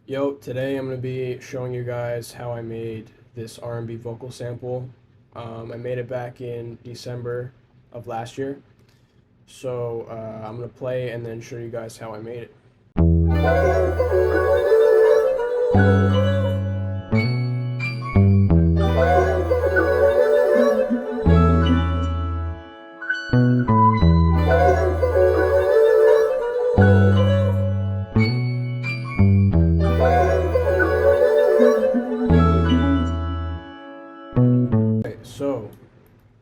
Yo, today I'm going to be showing you guys how I made this R&B vocal sample. I made it back in December of last year. So I'm going to play and then show you guys how I made it. Okay, so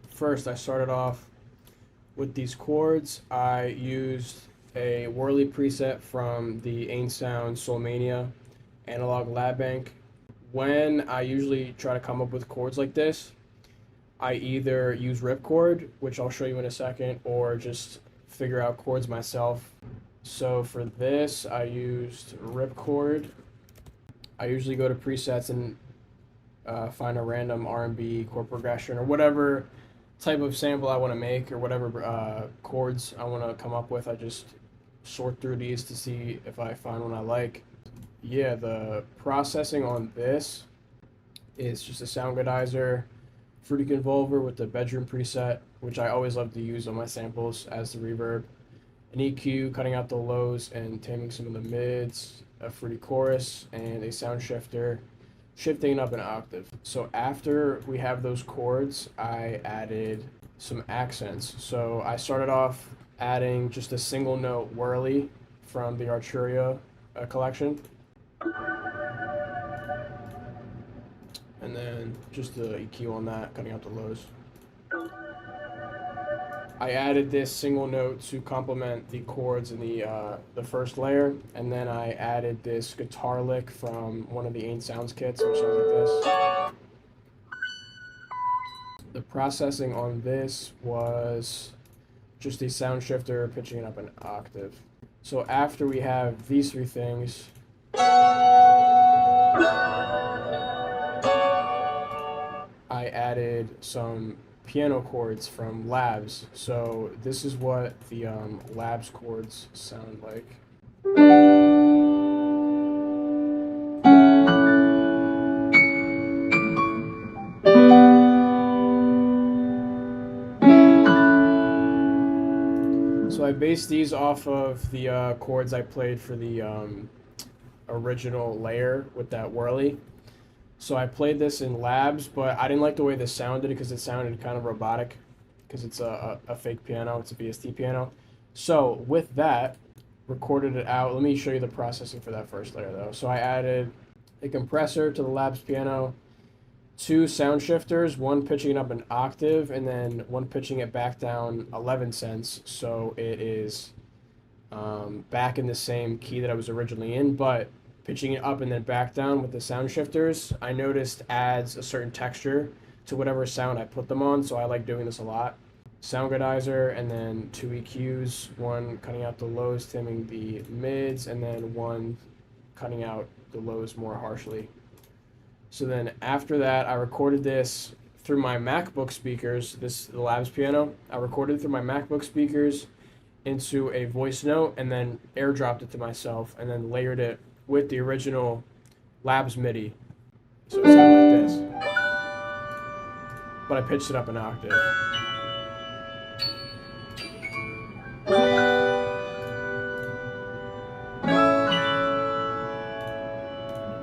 first I started off with these chords. I used a whirly preset from the Ain Sound Soulmania analog lab bank. When I usually try to come up with chords like this, I either use ripchord, which I'll show you in a second, or just figure out chords myself. So for this, I used ripchord. I usually go to presets and find a random R&B chord progression or whatever type of sample I want to make or whatever chords I want to come up with. I just sort through these to see if I find one I like. Yeah, the processing on this is just a sound goodizer, Fruity Convolver with the bedroom preset, which I always love to use on my samples as the reverb, an EQ cutting out the lows and taming some of the mids, a fruity chorus, and a sound shifter shifting up an octave. So after we have those chords, I added some accents. So I started off adding just a single note whirly from the Arturia collection, and then just the EQ on that, cutting out the lows. I added this single note to complement the chords in the first layer, and then I added this guitar lick from one of the Ain Sounds kits, which sounds like this. The processing on this was just a sound shifter pitching it up an octave. So after we have these three things, I added some piano chords from Labs. So this is what the Labs chords sound like. So I based these off of the chords I played for the original layer with that whirly. So I played this in Labs, but I didn't like the way this sounded because it sounded kind of robotic because it's a fake piano. It's a VST piano. So with that, recorded it out. Let me show you the processing for that first layer though. So I added a compressor to the Labs piano, two sound shifters, one pitching it up an octave and then one pitching it back down 11 cents. So it is back in the same key that I was originally in, but pitching it up and then back down with the sound shifters, I noticed adds a certain texture to whatever sound I put them on, so I like doing this a lot. Sound goodizer, and then two EQs, one cutting out the lows, taming the mids, and then one cutting out the lows more harshly. So then after that, I recorded this through my MacBook speakers, the Labs piano. I recorded it through my MacBook speakers into a voice note and then airdropped it to myself and then layered it with the original Labs MIDI. So it sounded like this, but I pitched it up an octave.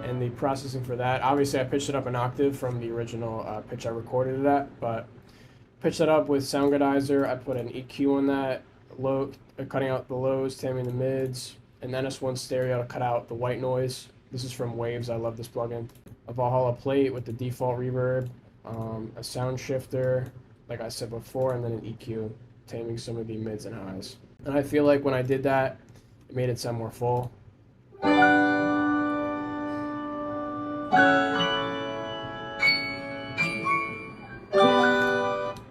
And the processing for that, obviously I pitched it up an octave from the original pitch I recorded it at, but pitched that up with Sound Goodizer. I put an EQ on that, cutting out the lows, taming the mids, an NS1 stereo to cut out the white noise. This is from Waves. I love this plugin. A Valhalla plate with the default reverb, a sound shifter, like I said before, and then an EQ, taming some of the mids and highs. And I feel like when I did that, it made it sound more full.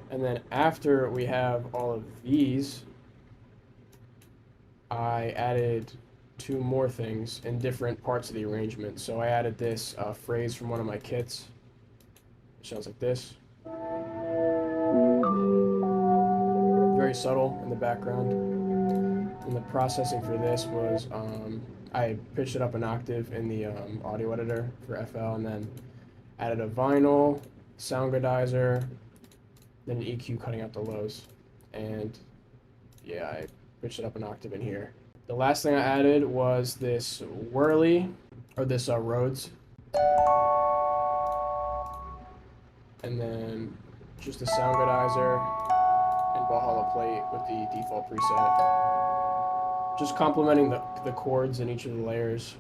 And then after we have all of these, I added two more things in different parts of the arrangement. So I added this phrase from one of my kits. It sounds like this. Very subtle in the background. And the processing for this was I pitched it up an octave in the audio editor for FL, and then added a vinyl, sound godizer, then an EQ cutting out the lows. And yeah, I pitched it up an octave in here. The last thing I added was this whirly, or this Rhodes. And then just a sound godizer and Valhalla plate with the default preset. Just complementing the chords in each of the layers.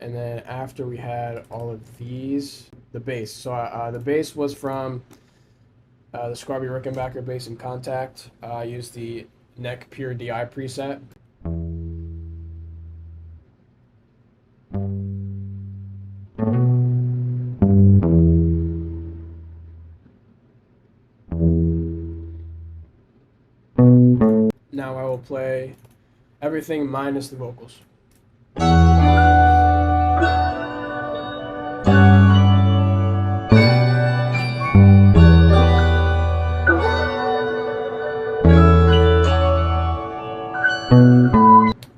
And then after we had all of these, the bass. So the bass was from the Scarby Rickenbacker bass in Contact. I used the Neck Pure DI preset. Now I will play everything minus the vocals.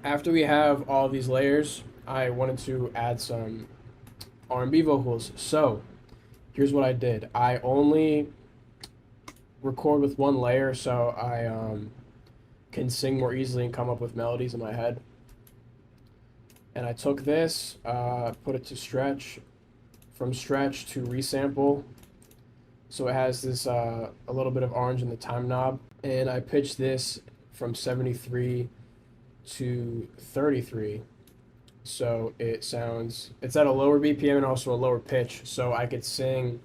After we have all these layers, I wanted to add some R&B vocals. So here's what I did. I only record with one layer so I can sing more easily and come up with melodies in my head. And I took this, put it to stretch, from stretch to resample. So it has this a little bit of orange in the time knob. And I pitched this from 73 to 33. So it's at a lower BPM and also a lower pitch, so I could sing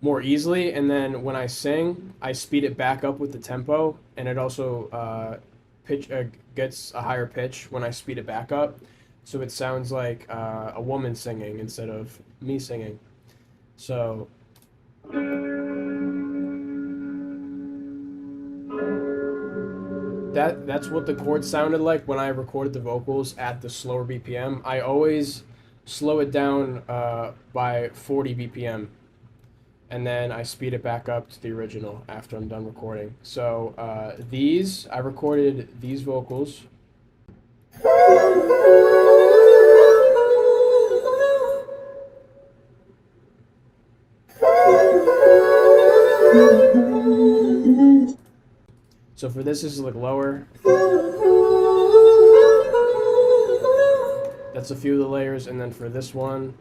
more easily. And then when I sing, I speed it back up with the tempo, and it also gets a higher pitch when I speed it back up, so it sounds like a woman singing instead of me singing. So that's what the chords sounded like when I recorded the vocals at the slower BPM. I always slow it down by 40 BPM, and then I speed it back up to the original after I'm done recording. So I recorded these vocals. So for this is like lower. That's a few of the layers, and then for this one,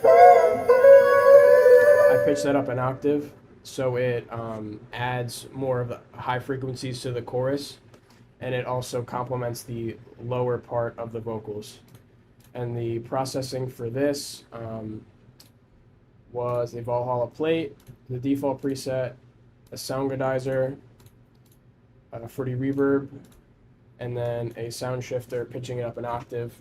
I pitched that up an octave, so it adds more of the high frequencies to the chorus, and it also complements the lower part of the vocals. And the processing for this was a Valhalla plate, the default preset, a sound godizer, a fruity reverb, and then a sound shifter pitching it up an octave.